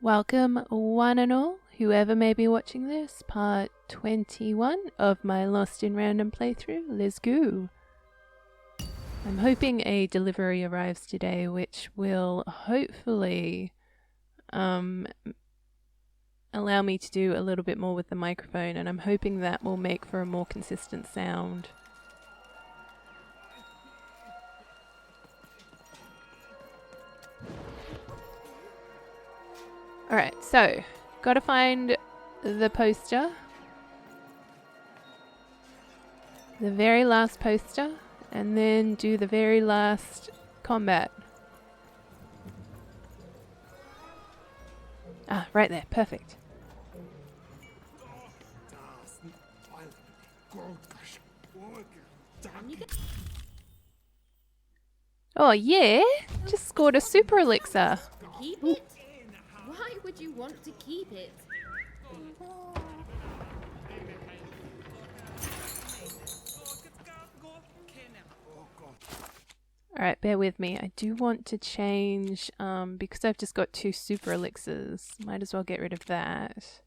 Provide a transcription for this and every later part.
Welcome, one and all, whoever may be watching this, part 21 of my Lost in Random playthrough. Let's go! I'm hoping a delivery arrives today, which will hopefully allow me to do a little bit more with the microphone, and I'm hoping that will make for a more consistent sound. Alright, so, gotta find the poster. The very last poster, and then do the very last combat. Ah, right there, perfect. Oh yeah, just scored a super elixir. Keep it? Why would you want to keep it? Alright, bear with me. I do want to change, because I've just got 2 super elixirs. Might as well get rid of that.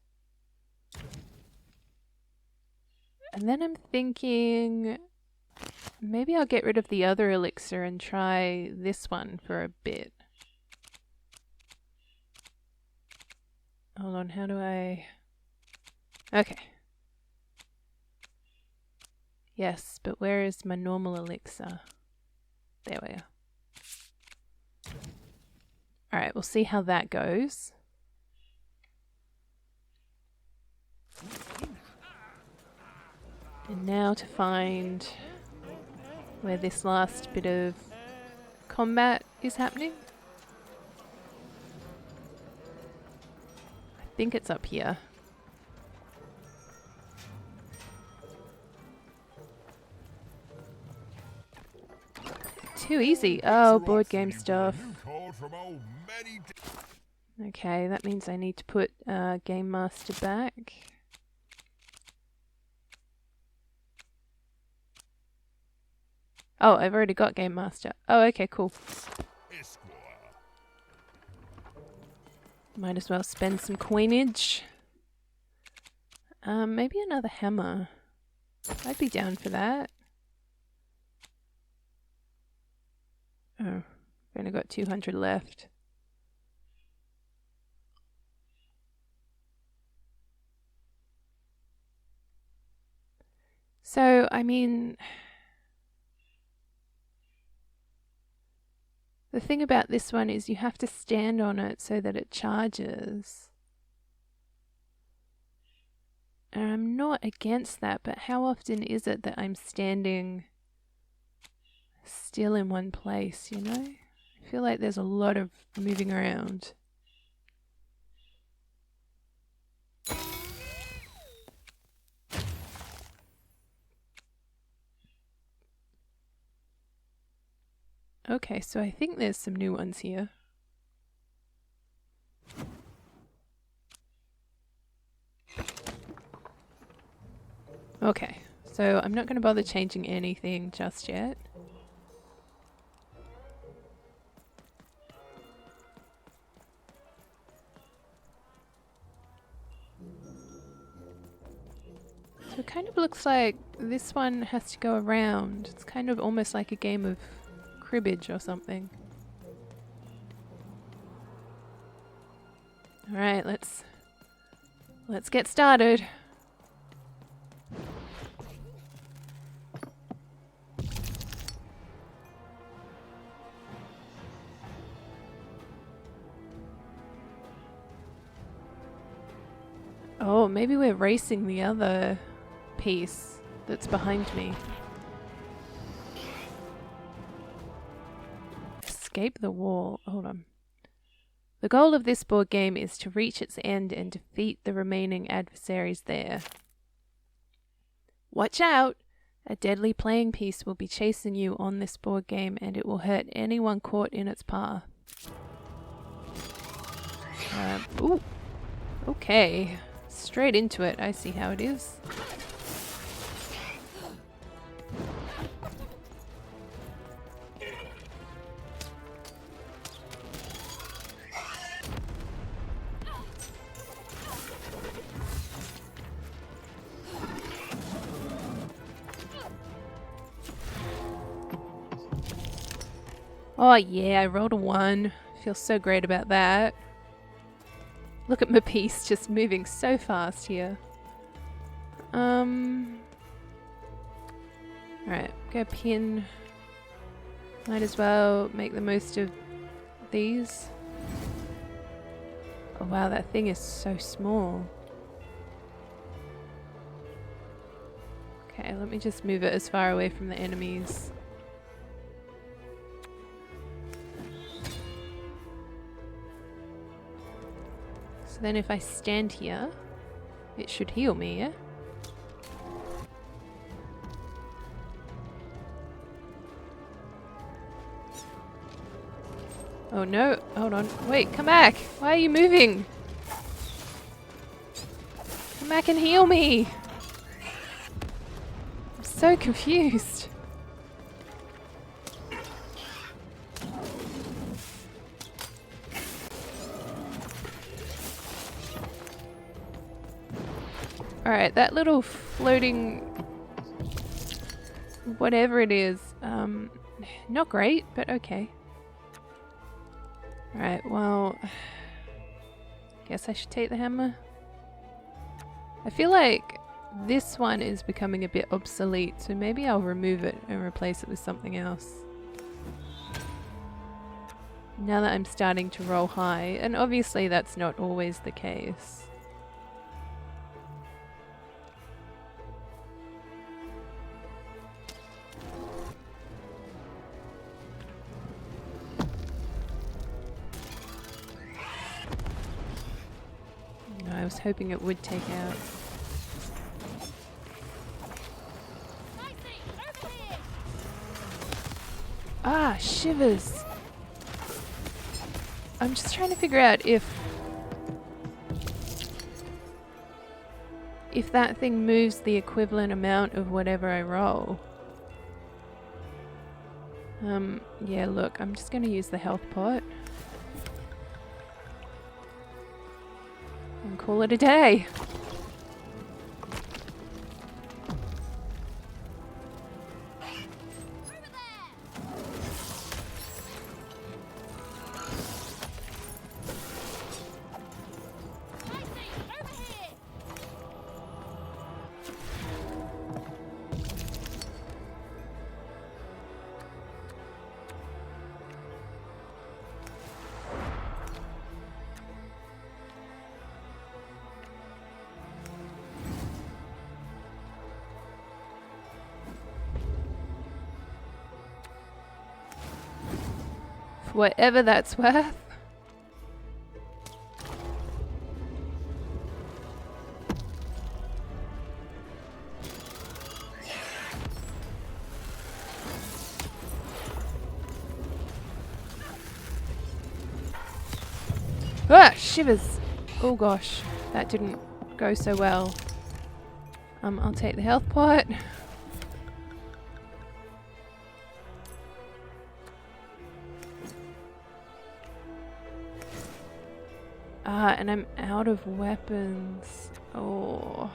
And then I'm thinking maybe I'll get rid of the other elixir and try this one for a bit. Hold on, how do I... Okay. Yes, but where is my normal elixir? There we are. Alright, we'll see how that goes. And now to find where this last bit of combat is happening. I think it's up here. Too easy. Oh, board game stuff. Okay, that means I need to put Game Master back. Oh, I've already got Game Master. Oh, okay, cool. Might as well spend some coinage. Maybe another hammer. I'd be down for that. Oh, I've only got 200 left. So, I mean... The thing about this one is you have to stand on it so that it charges. And I'm not against that, but how often is it that I'm standing still in one place, you know? I feel like there's a lot of moving around. Okay, so I think there's some new ones here. Okay, so I'm not going to bother changing anything just yet. So it kind of looks like this one has to go around. It's kind of almost like a game of cribbage or something. Alright, let's get started. Oh, maybe we're racing the other piece that's behind me. Escape the wall. Hold on. The goal of this board game is to reach its end and defeat the remaining adversaries there. Watch out! A deadly playing piece will be chasing you on this board game, and it will hurt anyone caught in its path. Ooh. Okay. Straight into it. I see how it is. Oh yeah, I rolled a 1. Feel so great about that. Look at my piece just moving so fast here. Alright, go pin. Might as well make the most of these. Oh wow, that thing is so small. Okay, let me just move it as far away from the enemies. So then if I stand here, it should heal me, yeah? Oh no, hold on. Wait, come back! Why are you moving? Come back and heal me! I'm so confused. Alright, that little floating whatever it is, not great, but okay. Alright, well, guess I should take the hammer. I feel like this one is becoming a bit obsolete, so maybe I'll remove it and replace it with something else. Now that I'm starting to roll high, and obviously that's not always the case. I was hoping it would take out. Ah, shivers! I'm just trying to figure out if that thing moves the equivalent amount of whatever I roll. Yeah, look, I'm just gonna use the health pot. And call it a day. Whatever that's worth. Ah, shivers. Oh gosh, that didn't go so well. I'll take the health pot. And I'm out of weapons. Oh,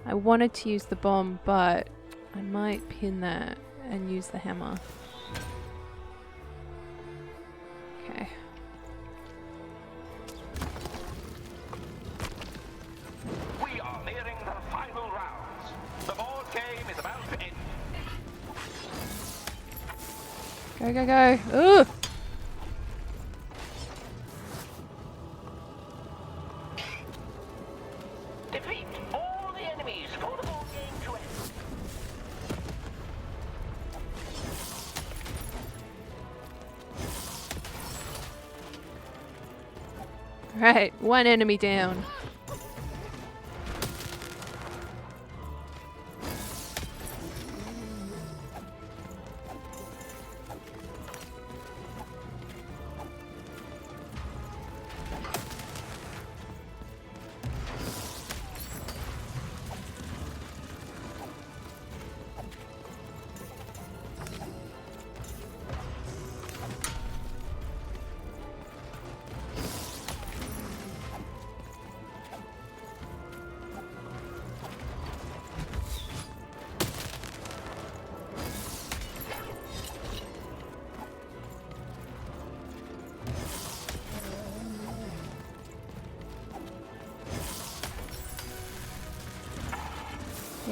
I wanted to use the bomb, but I might pin that and use the hammer. Okay. We are nearing the final rounds. The board game is about to end. Go, go, go. Ooh! Defeat all the enemies for the board game to end. Right, one enemy down.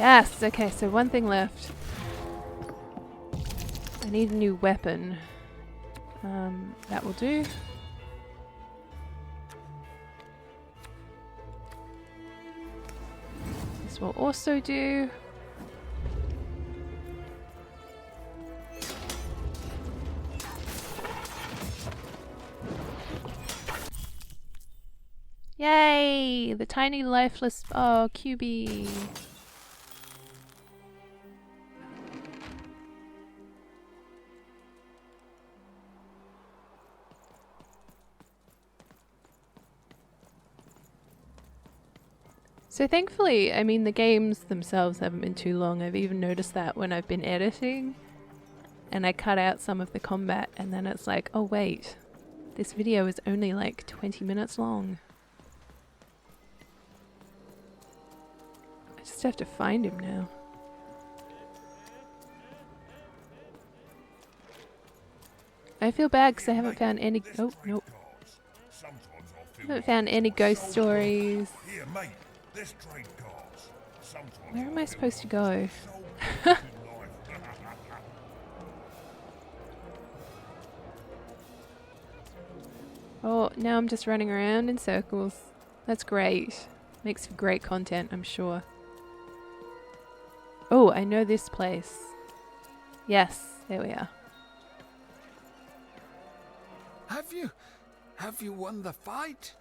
Yes! Okay, so one thing left. I need a new weapon. That will do. This will also do. Yay! The tiny lifeless... Oh, QB. So thankfully, I mean, the games themselves haven't been too long. I've even noticed that when I've been editing and I cut out some of the combat and then it's like, oh wait, this video is only like 20 minutes long. I just have to find him now. I feel bad because I haven't found any... Oh, nope. I haven't found any ghost stories. Where am I supposed to go? Oh, now I'm just running around in circles. That's great. Makes for great content, I'm sure. Oh, I know this place. Yes, there we are. Have you won the fight?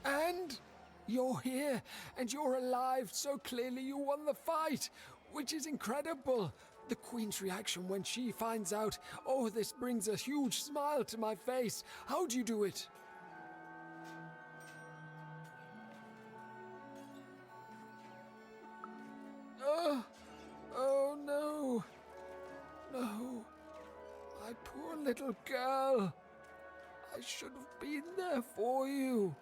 And you're here, and you're alive, so clearly you won the fight, which is incredible. The Queen's reaction when she finds out, oh, this brings a huge smile to my face. How'd you do it? Oh no. No. My poor little girl. I should have been there for you.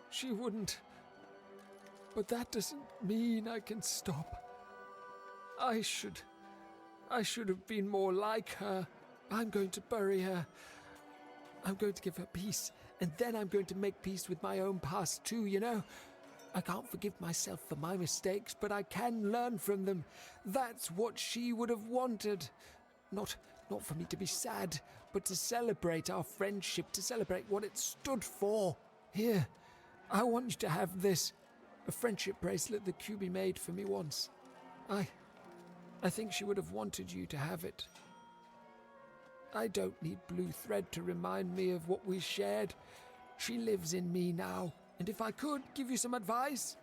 She wouldn't. But that doesn't mean I can stop. I should have been more like her. I'm going to bury her. I'm going to give her peace. And then I'm going to make peace with my own past too, you know? I can't forgive myself for my mistakes, but I can learn from them. That's what she would have wanted. Not for me to be sad, but to celebrate our friendship, to celebrate what it stood for. Here, I want you to have this. A friendship bracelet that QB made for me once. I think she would have wanted you to have it. I don't need blue thread to remind me of what we shared. She lives in me now. And if I could give you some advice,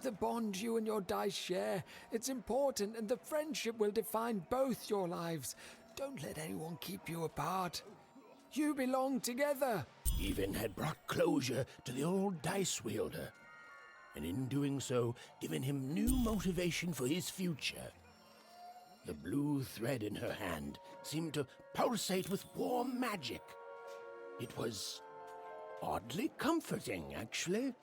the bond you and your dice share, it's important, and the friendship will define both your lives. Don't let anyone keep you apart. You belong together. Even had brought closure to the old dice wielder, and in doing so, given him new motivation for his future. The blue thread in her hand seemed to pulsate with warm magic. It was oddly comforting, actually.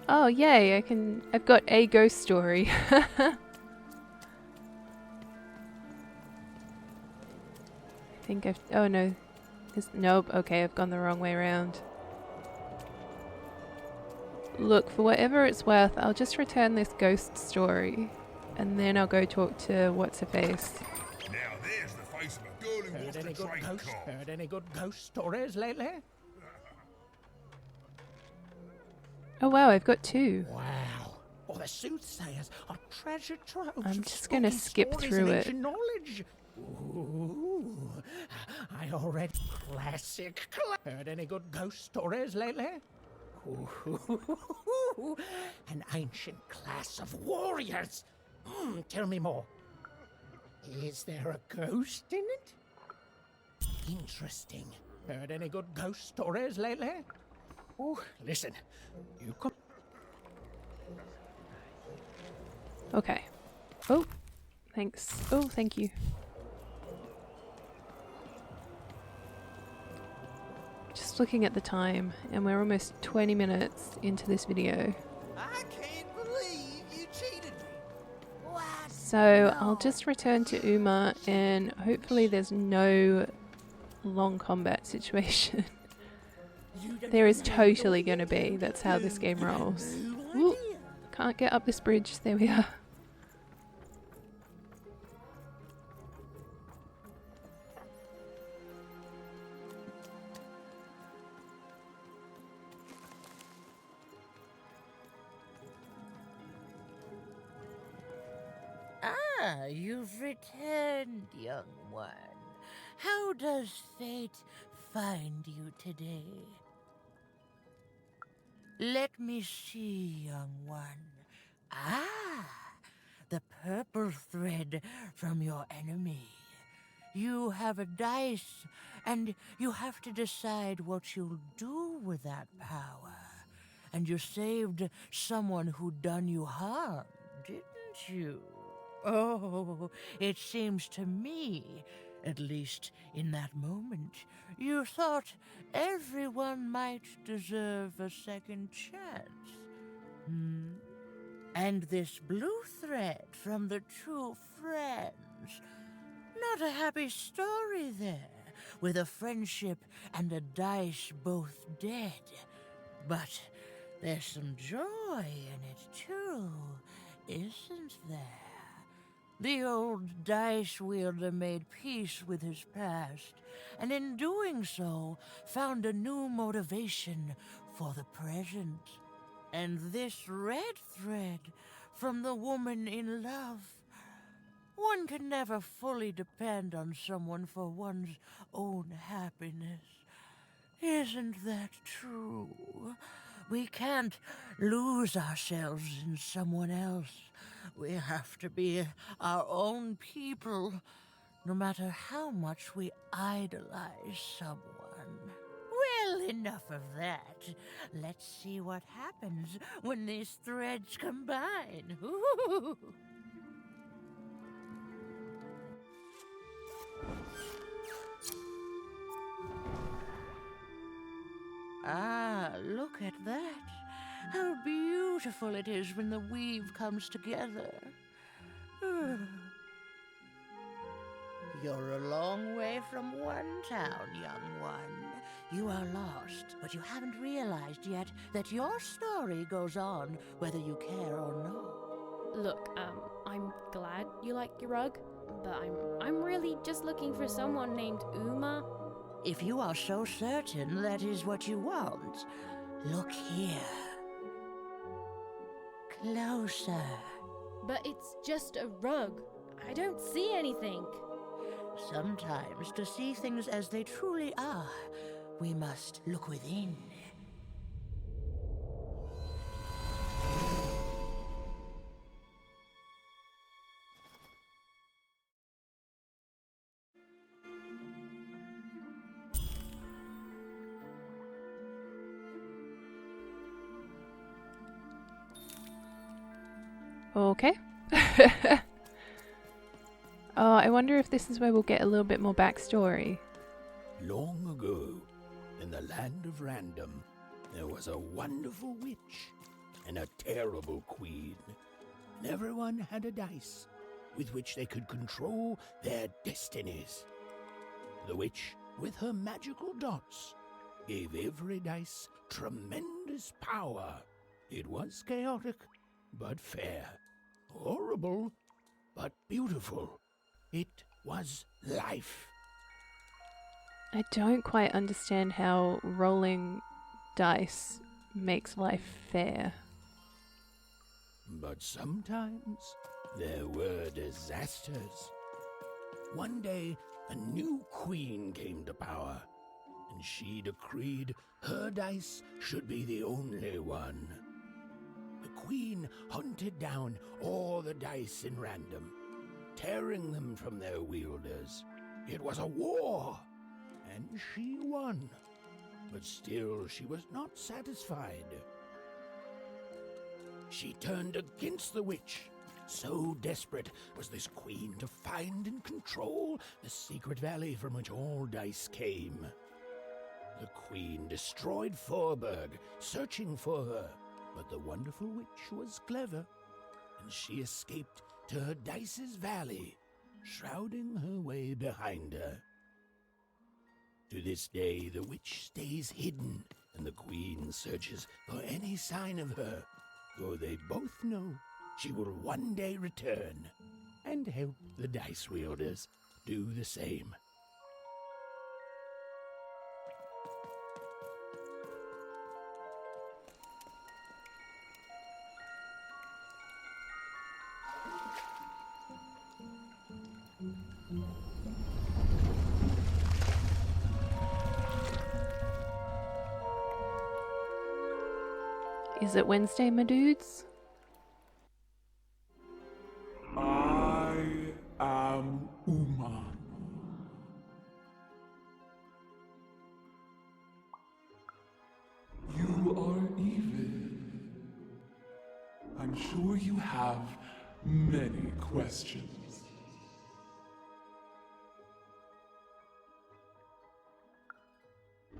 Oh, yay, I've got a ghost story. I think oh no. Nope, okay, I've gone the wrong way around. Look, for whatever it's worth, I'll just return this ghost story. And then I'll go talk to what's-her-face. Now there's the face of a girl who wants to trade cards. Heard any good ghost stories lately? Oh wow, I've got 2. Wow. Well, the soothsayers are treasure troves. I'm just gonna skip through it. Knowledge. Ooh, I already classic. Heard any good ghost stories lately? Ooh, an ancient class of warriors. Tell me more. Is there a ghost in it? Interesting. Heard any good ghost stories lately? Oh, listen. You come. Okay. Oh, thanks. Oh, thank you. Just looking at the time, and we're almost 20 minutes into this video. I can't believe you cheated me. What? So I'll just return to Uma, and hopefully there's no long combat situation. There is totally going to be. That's how this game rolls. Ooh, can't get up this bridge. There we are. Ah, you've returned, young one. How does fate find you today? Let me see, young one. Ah, the purple thread from your enemy. You have a dice, and you have to decide what you'll do with that power. And you saved someone who'd done you harm, didn't you? Oh, it seems to me, at least in that moment, you thought everyone might deserve a second chance. And this blue thread from the true friends. Not a happy story there, with a friendship and a dice both dead. But there's some joy in it too, isn't there? The old dice wielder made peace with his past, and in doing so, found a new motivation for the present. And this red thread from the woman in love. One can never fully depend on someone for one's own happiness. Isn't that true? We can't lose ourselves in someone else. We have to be our own people, no matter how much we idolize someone. Well, enough of that. Let's see what happens when these threads combine. Ooh. Ah, look at that. How beautiful it is when the weave comes together. You're a long way from one town, young one. You are lost, but you haven't realized yet that your story goes on whether you care or not. Look, I'm glad you like your rug, but I'm really just looking for someone named Uma. If you are so certain that is what you want, look here. Closer. But it's just a rug. I don't see anything. Sometimes, to see things as they truly are, we must look within. Okay. Oh, I wonder if this is where we'll get a little bit more backstory. Long ago, in the land of Random, there was a wonderful witch and a terrible queen. And everyone had a dice with which they could control their destinies. The witch, with her magical dots, gave every dice tremendous power. It was chaotic, but fair. Horrible, but beautiful. It was life. I don't quite understand how rolling dice makes life fair. But sometimes there were disasters. One day, a new queen came to power, and she decreed her dice should be the only one. The queen hunted down all the dice in Random, tearing them from their wielders. It was a war, and she won. But still, she was not satisfied. She turned against the witch. So desperate was this queen to find and control the secret valley from which all dice came. The queen destroyed Forberg, searching for her, but the wonderful witch was clever, and she escaped to her Dice's Valley, shrouding her way behind her. To this day, the witch stays hidden, and the queen searches for any sign of her, for they both know she will one day return and help the dice wielders do the same. Is it Wednesday, my dudes? I am Uma. You are evil. I'm sure you have many questions.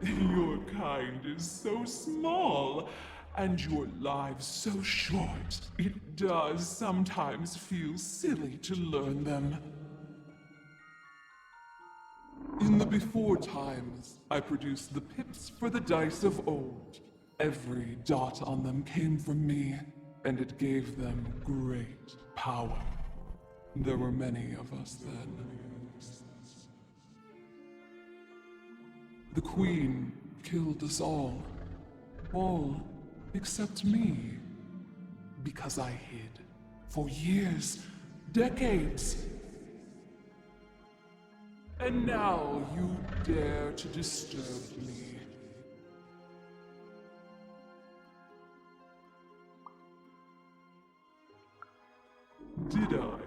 Your kind is so small, and your lives so short. It does sometimes feel silly to learn them. In the before times, I produced the pips for the dice of old. Every dot on them came from me, and it gave them great power. There were many of us then. The Queen killed us all except me, because I hid for years, decades. And now you dare to disturb me. Did I?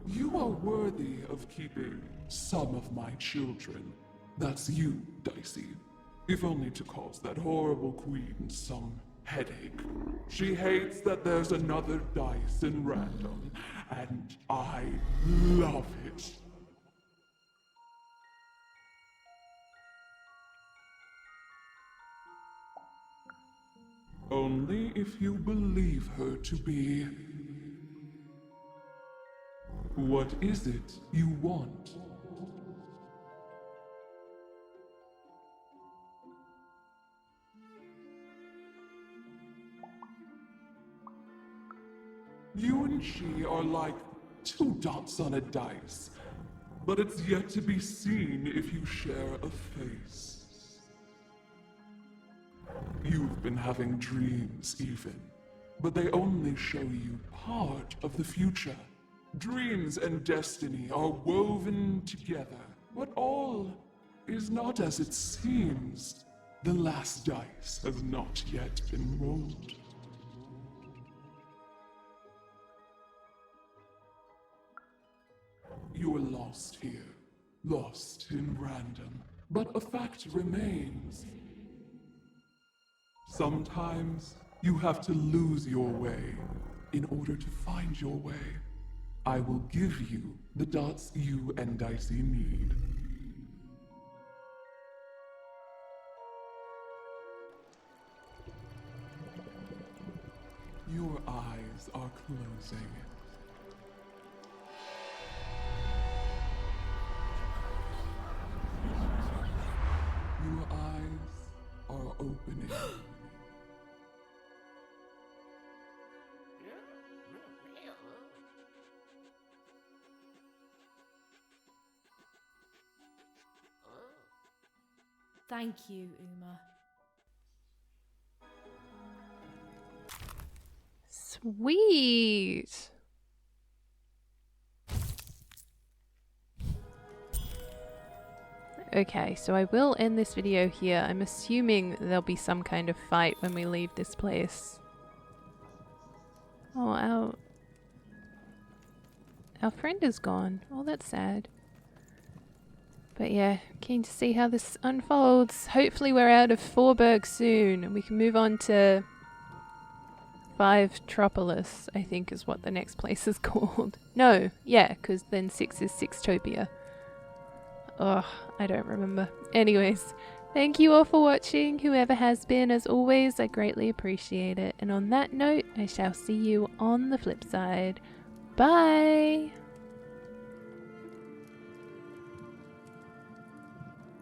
You are worthy of keeping some of my children. That's you, Dicey. If only to cause that horrible queen some headache. She hates that there's another dice in random, and I love it. Only if you believe her to be. What is it you want? You and she are like two dots on a dice, but it's yet to be seen if you share a face. You've been having dreams even, but they only show you part of the future. Dreams and destiny are woven together, but all is not as it seems. The last dice has not yet been rolled. You are lost here, lost in random, but a fact remains. Sometimes you have to lose your way in order to find your way. I will give you the dots you and Dicey need. Your eyes are closing. Your eyes are opening. Thank you, Uma. Sweet. Okay, so I will end this video here. I'm assuming there'll be some kind of fight when we leave this place. Oh, our friend is gone. Oh, that's sad. But yeah, keen to see how this unfolds. Hopefully we're out of Forberg soon and we can move on to 5 Tropolis, I think is what the next place is called. No, yeah, because then 6 is Sixtopia. Oh, I don't remember. Anyways, thank you all for watching. Whoever has been, as always, I greatly appreciate it. And on that note, I shall see you on the flip side. Bye!